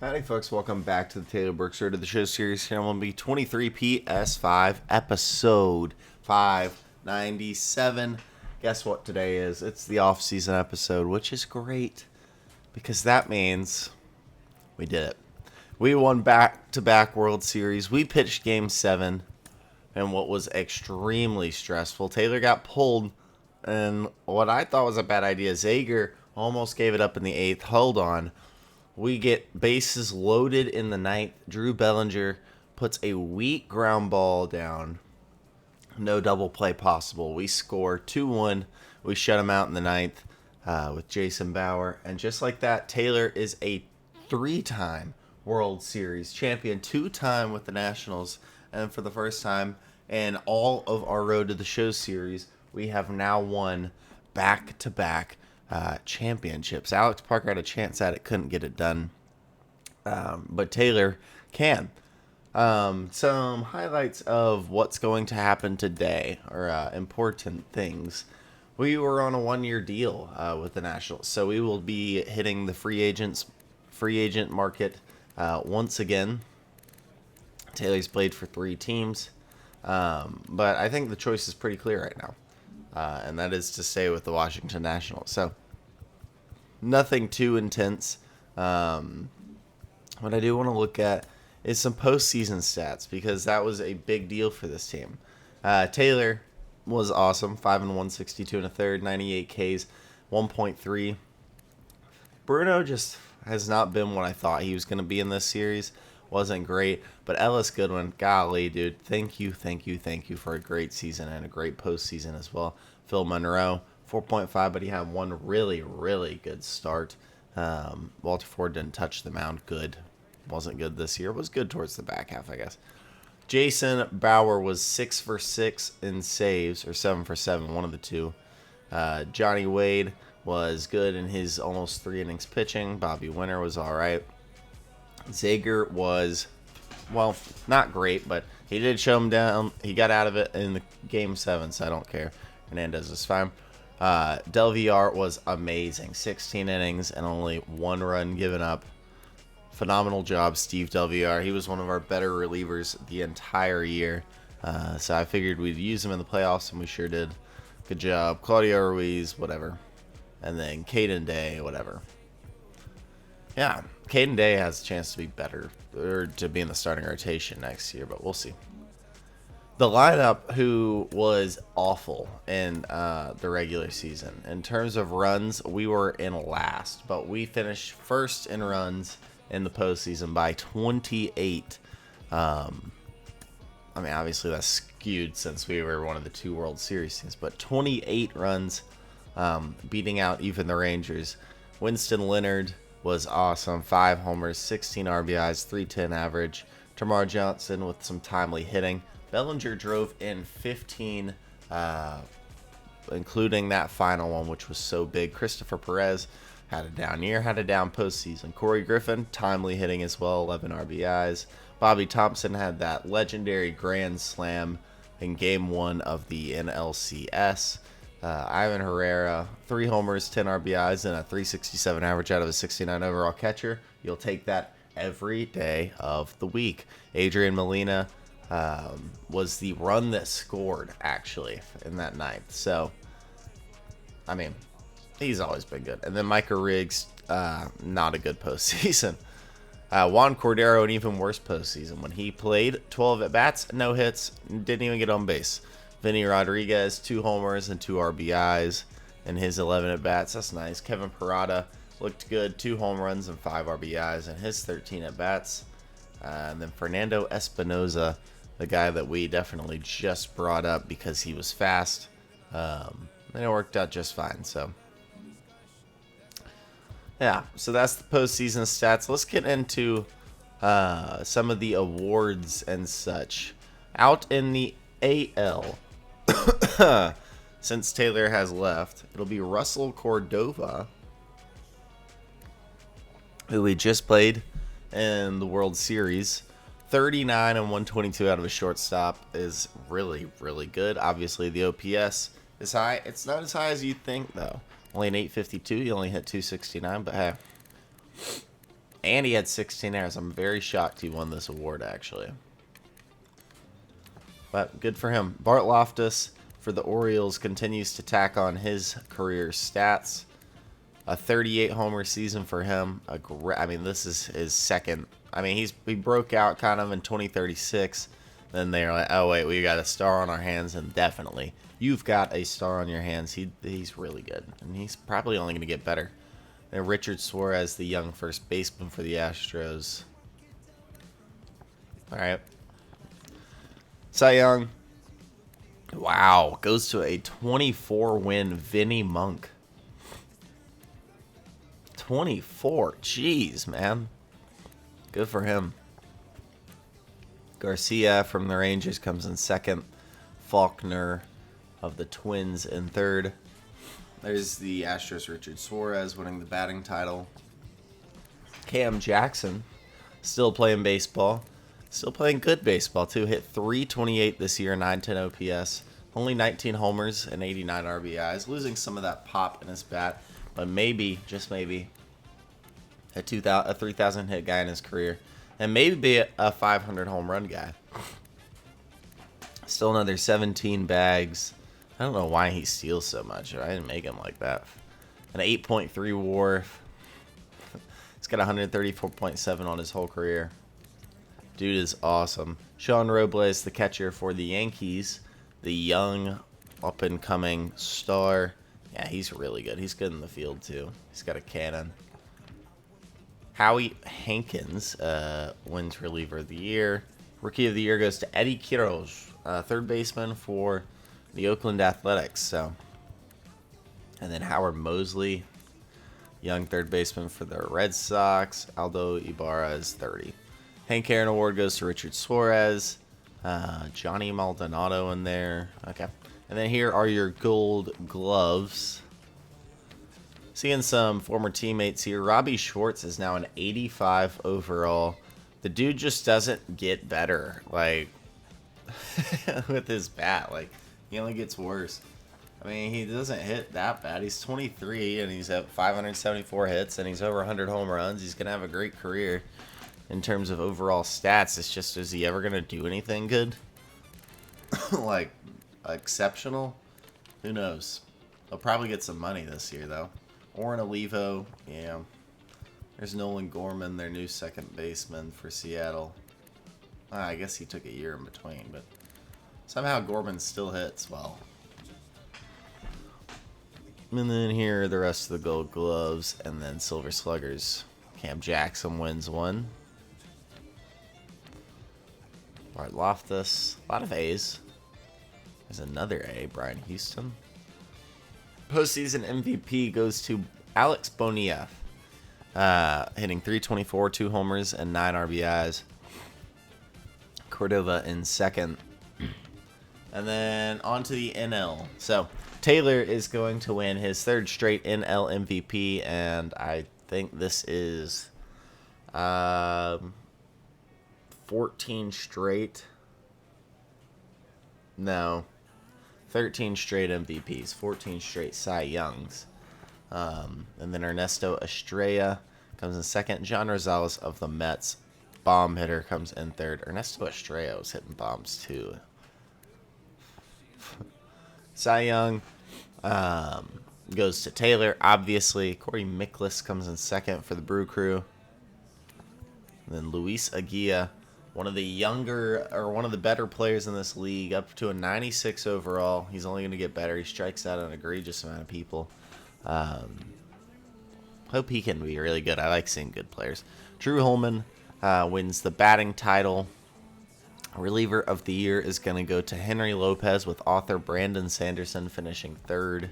Howdy, folks. Welcome back to the Taylor Burks Road to the Show series here on MLB 23 PS5, episode 597. Guess what today is? It's the off-season episode, which is great because that means we did it. We won back-to-back World Series. We pitched Game 7 in what was extremely stressful. Taylor got pulled, and what I thought was a bad idea, Zager almost gave it up in the 8th. Hold on. We get bases loaded in the 9th. Drew Bellinger puts a weak ground ball down. No double play possible. We score 2-1. We shut him out in the 9th with Jason Bauer. And just like that, Taylor is a 3-time World Series champion, 2-time with the Nationals. And for the first time in all of our Road to the Show series, we have now won back-to-back championships. Alex Parker had a chance at it, couldn't get it done, but Taylor can. Some highlights of what's going to happen today, or important things. We were on a 1-year deal with the Nationals, so we will be hitting the free agent market once again. Taylor's played for 3 teams, but I think the choice is pretty clear right now. And that is to stay with the Washington Nationals. So, nothing too intense. What I do want to look at is some postseason stats, because that was a big deal for this team. Taylor was awesome. 5-1, 62 and a third, 98 Ks, 1.3. Bruno just has not been what I thought he was going to be in this series. Wasn't great, but Ellis Goodwin, golly, dude, thank you for a great season and a great postseason as well. Phil Monroe, 4.5, but he had one really, really good start. Walter Ford didn't touch the mound. Good. Wasn't good this year. Was good towards the back half, I guess. Jason Bauer was 6 for 6 in saves, or 7 for 7, one of the two. Johnny Wade was good in his almost 3 innings pitching. Bobby Winter was all right. Zager was, well, not great, but he did show him down. He got out of it in the Game 7, so I don't care. Hernandez is fine. Del Villar was amazing. 16 innings and only 1 run given up. Phenomenal job, Steve Del Villar. He was one of our better relievers the entire year. So I figured we'd use him in the playoffs, and we sure did. Good job. Claudio Ruiz, whatever. And then Caden Day, whatever. Yeah, Caden Day has a chance to be better, or to be in the starting rotation next year, but we'll see. The lineup, who was awful in the regular season. In terms of runs, we were in last, but we finished first in runs in the postseason by 28. I mean, obviously that's skewed since we were one of the 2 World Series teams, but 28 runs, beating out even the Rangers. Winston Leonard was awesome. 5 homers, 16 RBIs, 310 average. Tamar Johnson with some timely hitting. Bellinger drove in 15, including that final one, which was so big. Christopher Perez had a down year, had a down postseason. Corey Griffin, timely hitting as well, 11 RBIs. Bobby Thompson had that legendary grand slam in Game 1 of the NLCS. Ivan Herrera, 3 homers, 10 RBIs, and a 367 average out of a 69 overall catcher. You'll take that every day of the week. Adrian Molina was the run that scored, actually, in that 9th. So, I mean, he's always been good. And then Micah Riggs, not a good postseason. Juan Cordero, an even worse postseason. When he played, 12 at-bats, no hits, didn't even get on base. Vinny Rodriguez, 2 homers and 2 RBIs in his 11 at-bats. That's nice. Kevin Parada looked good, 2 home runs and 5 RBIs in his 13 at-bats. And then Fernando Espinoza, the guy that we definitely just brought up because he was fast. And it worked out just fine. So, yeah. So that's the postseason stats. Let's get into some of the awards and such. Out in the AL, since Taylor has left, it'll be Russell Cordova, who we just played in the World Series. 39 and 122 out of a shortstop is really, really good. Obviously, the OPS is high. It's not as high as you'd think, though. Only an 852. You only hit 269, but hey. And he had 16 errors. I'm very shocked he won this award, actually. But good for him. Bart Loftus for the Orioles continues to tack on his career stats. A 38 homer season for him. I mean, this is his second. I mean, he broke out kind of in 2036. Then they're like, oh, wait, we got a star on our hands. And definitely, you've got a star on your hands. He's really good. And he's probably only going to get better. And Richard Suarez, the young first baseman for the Astros. All right. Cy Young. Wow. Goes to a 24-win Vinny Monk. 24. Jeez, man. Good for him. Garcia from the Rangers comes in second. Faulkner of the Twins in third. There's the Astros' Richard Suarez winning the batting title. Cam Jackson still playing baseball. Still playing good baseball, too. Hit .328 this year, 910 OPS. Only 19 homers and 89 RBIs. Losing some of that pop in his bat. But maybe, just maybe, a 3,000 hit guy in his career. And maybe be a 500 home run guy. Still another 17 bags. I don't know why he steals so much. I didn't make him like that. An 8.3 WAR. He's got 134.7 on his whole career. Dude is awesome. Sean Robles, the catcher for the Yankees. The young, up-and-coming star. Yeah, he's really good. He's good in the field, too. He's got a cannon. Howie Hankins wins Reliever of the Year. Rookie of the Year goes to Eddie Quiroz, third baseman for the Oakland Athletics. So, and then Howard Mosley, young third baseman for the Red Sox. Aldo Ibarra is 30. Hank Aaron Award goes to Richard Suarez. Johnny Maldonado in there. Okay. And then here are your gold gloves. Seeing some former teammates here. Robbie Schwartz is now an 85 overall. The dude just doesn't get better, like, with his bat. Like, he only gets worse. I mean, he doesn't hit that bad. He's 23, and he's at 574 hits, and he's over 100 home runs. He's going to have a great career in terms of overall stats. It's just, is he ever going to do anything good? Like, exceptional? Who knows? He'll probably get some money this year, though. Oren Olivo, yeah. There's Nolan Gorman, their new second baseman for Seattle. I guess he took a year in between, but somehow Gorman still hits well. And then here are the rest of the gold gloves, and then silver sluggers. Cam Jackson wins one. Bart Loftus, a lot of A's. There's another A, Brian Houston. Postseason MVP goes to Alex Bonilla, hitting .324, 2 homers, and 9 RBIs. Cordova in second. And then on to the NL. So Taylor is going to win his third straight NL MVP, and I think this is 14 straight. No. 13 straight MVPs, 14 straight Cy Youngs. And then Ernesto Estrella comes in second. John Rosales of the Mets, bomb hitter, comes in third. Ernesto Estrella was hitting bombs too. Cy Young goes to Taylor, obviously. Corey Miklas comes in second for the Brew Crew. And then Luis Aguila, one of the younger, or one of the better players in this league, up to a 96 overall. He's only going to get better. He strikes out an egregious amount of people. Hope he can be really good. I like seeing good players. Drew Holman wins the batting title. Reliever of the Year is going to go to Henry Lopez, with author Brandon Sanderson finishing third.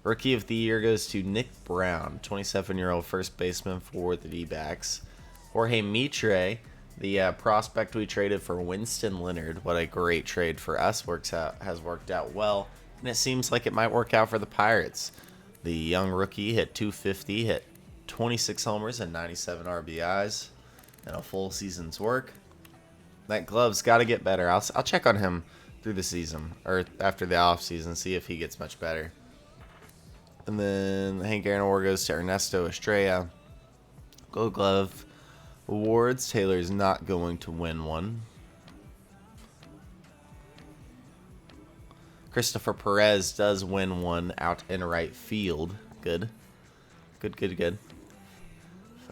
Rookie of the Year goes to Nick Brown, 27-year-old first baseman for the D-backs. Jorge Mitre, the prospect we traded for Winston Leonard. What a great trade for us. Has worked out well, and it seems like it might work out for the Pirates. The young rookie hit .250, hit 26 homers and 97 RBIs in a full season's work. That glove's got to get better. I'll check on him through the season, or after the offseason, see if he gets much better. And then Hank Aaron Award goes to Ernesto Estrella. Gold Glove awards. Taylor's not going to win one. Christopher Perez does win one out in right field. Good. Good.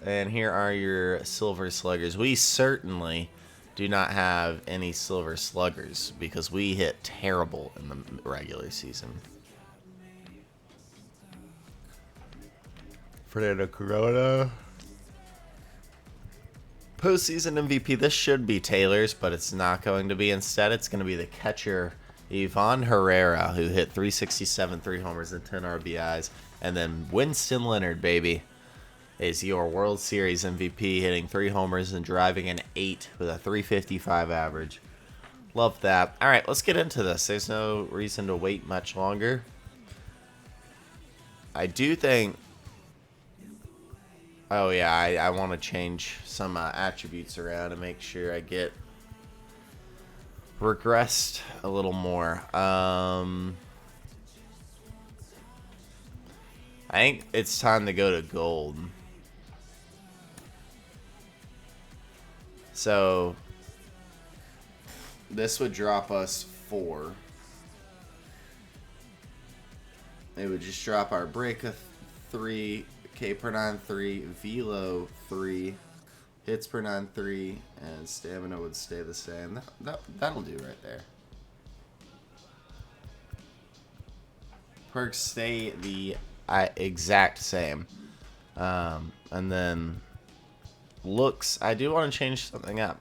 And here are your Silver Sluggers. We certainly do not have any Silver Sluggers because we hit terrible in the regular season. Fernando Corona. Postseason MVP. This should be Taylor's, but it's not going to be. Instead, it's going to be the catcher, Ivan Herrera, who hit 367, 3 homers, and 10 RBIs. And then Winston Leonard, baby, is your World Series MVP, hitting 3 homers and driving an 8 with a 355 average. Love that. All right, let's get into this. There's no reason to wait much longer. I do think... Oh, yeah, I want to change some attributes around and make sure I get regressed a little more. I think it's time to go to gold. So, this would drop us 4. It would just drop our break of 3, K per 9 3, velo 3, hits per 9 3, and stamina would stay the same. That'll do right there. Perks stay the exact same. And then looks, I do want to change something up.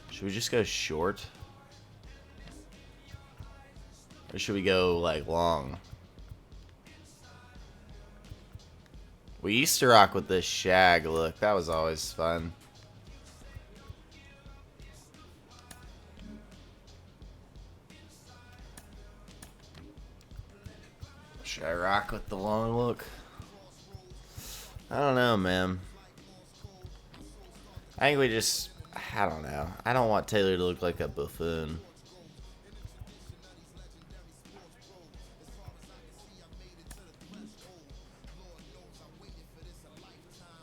Should we just go short? Or should we go, like, long? We used to rock with this shag look. That was always fun. Should I rock with the long look? I don't know, man. I think we just... I don't know. I don't want Taylor to look like a buffoon.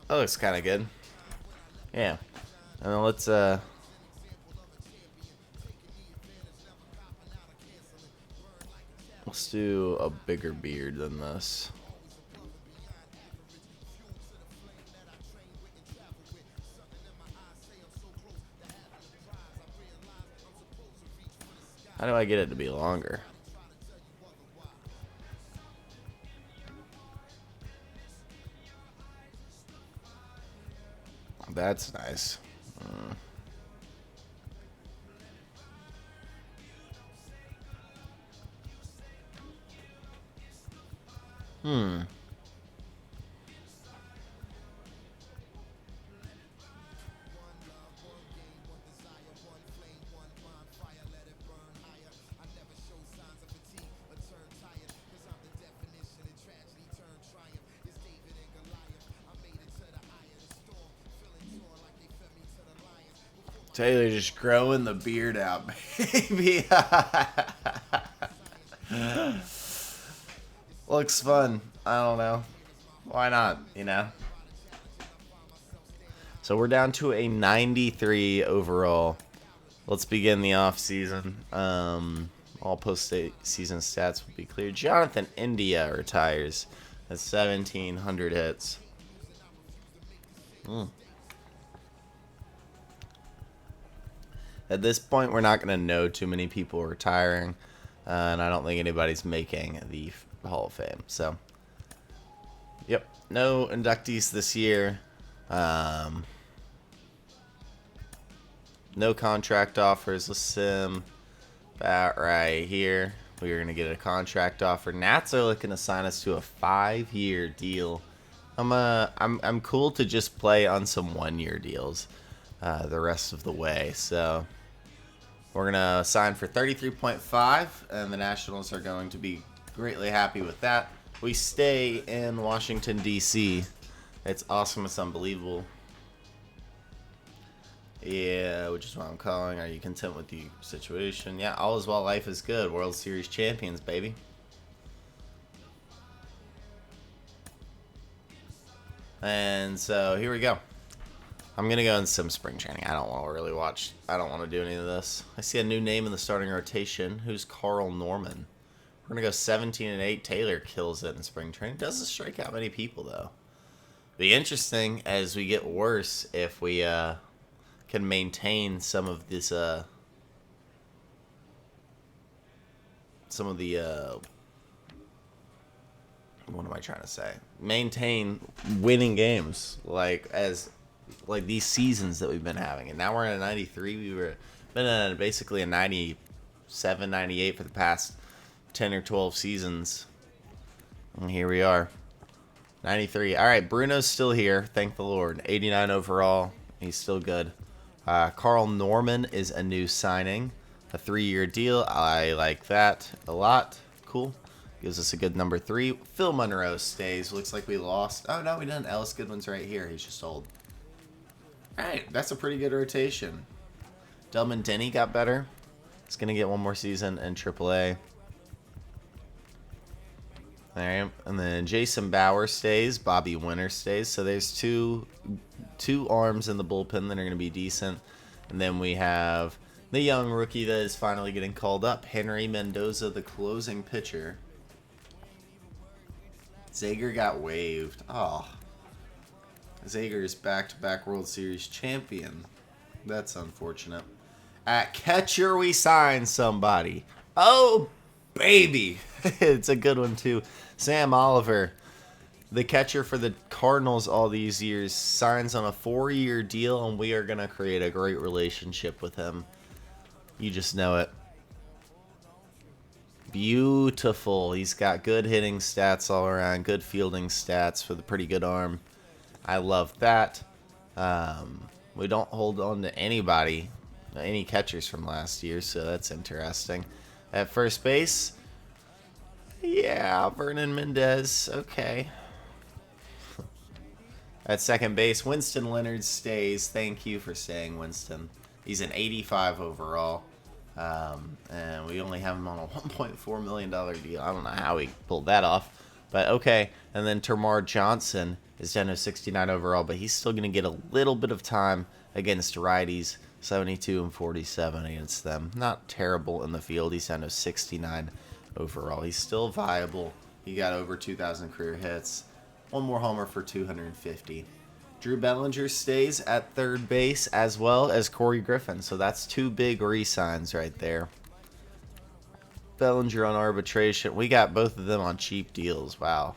That looks kind of good. Yeah. And then let's do a bigger beard than this. How do I get it to be longer? That's nice. Taylor just growing the beard out, baby. Looks fun. I don't know. Why not, you know? So we're down to a 93 overall. Let's begin the offseason. All post-season stats will be clear. Jonathan India retires at 1,700 hits. At this point, we're not going to know too many people retiring, and I don't think anybody's making the Hall of Fame. So, yep, no inductees this year. No contract offers. Let's sim about right here. We're going to get a contract offer. Nats are looking to sign us to a 5-year deal. I'm cool to just play on some 1-year deals the rest of the way. So we're going to sign for 33.5, and the Nationals are going to be greatly happy with that. We stay in Washington, D.C. It's awesome. It's unbelievable. Yeah, which is what I'm calling. Are you content with the situation? Yeah, all is well, life is good. World Series champions, baby. And so here we go. I'm going to go in some spring training. I don't want to really watch. I don't want to do any of this. I see a new name in the starting rotation. Who's Carl Norman? We're going to go 17-8. Taylor kills it in spring training. Doesn't strike out many people, though. Be interesting as we get worse if we can maintain some of this, what am I trying to say? Maintain winning games like these seasons that we've been having. And now we're in a 93. We were been in basically a 97, 98 for the past 10 or 12 seasons. And here we are. 93. All right, Bruno's still here. Thank the Lord. 89 overall. He's still good. Carl Norman is a new signing. A 3-year deal. I like that a lot. Cool. Gives us a good number 3. Phil Monroe stays. Looks like we lost. Oh, no, we didn't. Ellis Goodwin's right here. He's just old. All right, that's a pretty good rotation. Delman Denny got better. He's going to get one more season in AAA. All right, and then Jason Bauer stays. Bobby Winter stays. So there's two arms in the bullpen that are going to be decent. And then we have the young rookie that is finally getting called up. Henry Mendoza, the closing pitcher. Zager got waived. Oh. Zager is back-to-back World Series champion. That's unfortunate. At catcher, we signed somebody. Oh, baby. It's a good one, too. Sam Oliver, the catcher for the Cardinals all these years, signs on a 4-year deal, and we are going to create a great relationship with him. You just know it. Beautiful. He's got good hitting stats all around, good fielding stats for the pretty good arm. I love that. We don't hold on to anybody, any catchers from last year, so that's interesting. At first base, yeah, Vernon Mendez, okay. At second base, Winston Leonard stays. Thank you for staying, Winston. He's an 85 overall, and we only have him on a $1.4 million deal. I don't know how he pulled that off, but okay. And then Termarr Johnson is down to 69 overall, but he's still going to get a little bit of time against righties, 72 and 47 against them. Not terrible in the field. He's down to 69 overall. He's still viable. He got over 2,000 career hits. One more homer for 250. Drew Bellinger stays at third base as well as Corey Griffin. So that's 2 big re-signs right there. Bellinger on arbitration. We got both of them on cheap deals. Wow.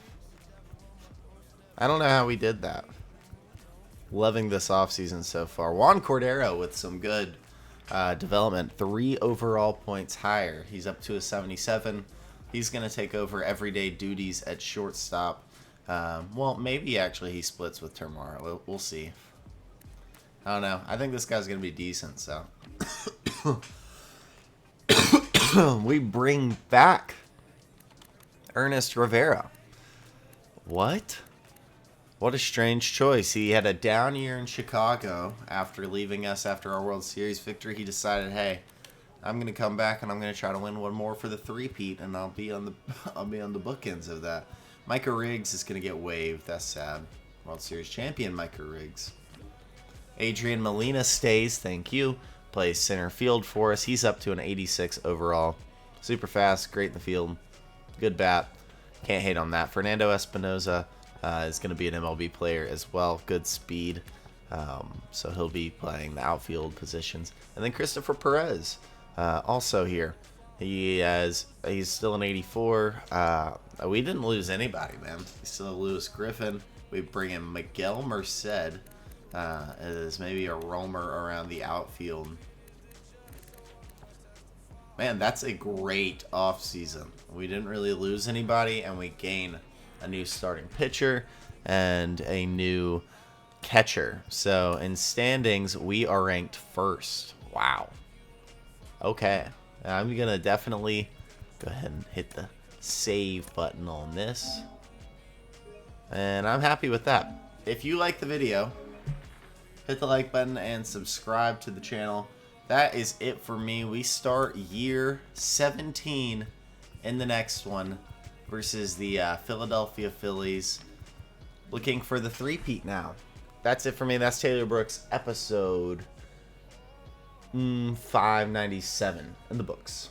I don't know how we did that. Loving this offseason so far. Juan Cordero with some good development. 3 overall points higher. He's up to a 77. He's going to take over everyday duties at shortstop. Well, maybe actually he splits with Termarr. We'll see. I don't know. I think this guy's going to be decent, so. We bring back Ernest Rivera. What? What a strange choice. He had a down year in Chicago after leaving us after our World Series victory. He decided, hey, I'm going to come back and I'm going to try to win one more for the three-peat, and I'll be on the bookends of that. Micah Riggs is going to get waived. That's sad. World Series champion Micah Riggs. Adrian Molina stays. Thank you. Plays center field for us. He's up to an 86 overall. Super fast. Great in the field. Good bat. Can't hate on that. Fernando Espinoza is going to be an MLB player as well. Good speed. So he'll be playing the outfield positions. And then Christopher Perez also here. He's still an 84. We didn't lose anybody, man. We still have Lewis Griffin. We bring in Miguel Merced as maybe a roamer around the outfield. Man, that's a great offseason. We didn't really lose anybody, and we gain a new starting pitcher and a new catcher. So in standings, we are ranked first. Wow. Okay. I'm going to definitely go ahead and hit the save button on this. And I'm happy with that. If you like the video, hit the like button and subscribe to the channel. That is it for me. We start year 17 in the next one versus the Philadelphia Phillies. looking for the three-peat now. That's it for me. That's Taylor Brooks, episode 597 in the books.